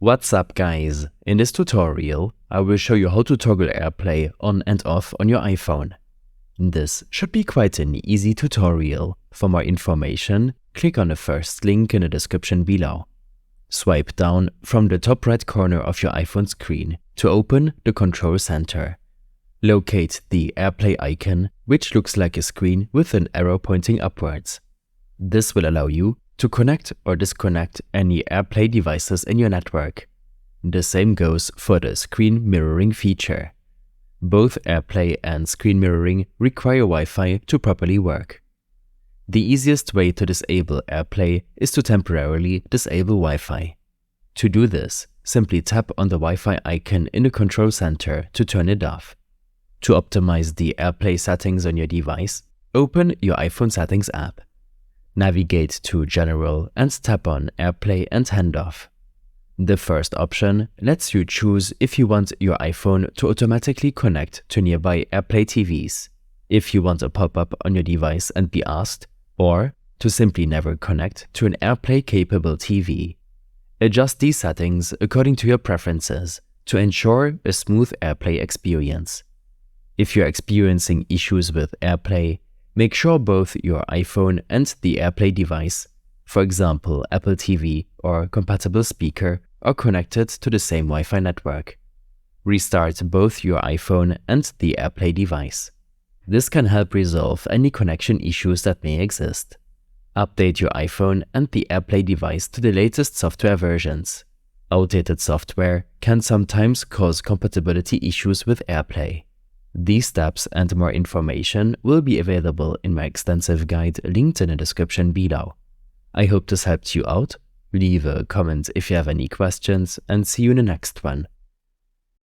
What's up guys? In this tutorial, I will show you how to toggle AirPlay on and off on your iPhone. This should be quite an easy tutorial. For more information, click on the first link in the description below. Swipe down from the top right corner of your iPhone screen to open the Control Center. Locate the AirPlay icon, which looks like a screen with an arrow pointing upwards. This will allow you to connect or disconnect any AirPlay devices in your network. The same goes for the screen mirroring feature. Both AirPlay and screen mirroring require Wi-Fi to properly work. The easiest way to disable AirPlay is to temporarily disable Wi-Fi. To do this, simply tap on the Wi-Fi icon in the Control Center to turn it off. To optimize the AirPlay settings on your device, open your iPhone Settings app. Navigate to General and tap on AirPlay and Handoff. The first option lets you choose if you want your iPhone to automatically connect to nearby AirPlay TVs, if you want a pop-up on your device and be asked, or to simply never connect to an AirPlay-capable TV. Adjust these settings according to your preferences to ensure a smooth AirPlay experience. If you're experiencing issues with AirPlay, make sure both your iPhone and the AirPlay device, for example Apple TV or compatible speaker, are connected to the same Wi-Fi network. Restart both your iPhone and the AirPlay device. This can help resolve any connection issues that may exist. Update your iPhone and the AirPlay device to the latest software versions. Outdated software can sometimes cause compatibility issues with AirPlay. These steps and more information will be available in my extensive guide linked in the description below. I hope this helped you out. Leave a comment if you have any questions and see you in the next one.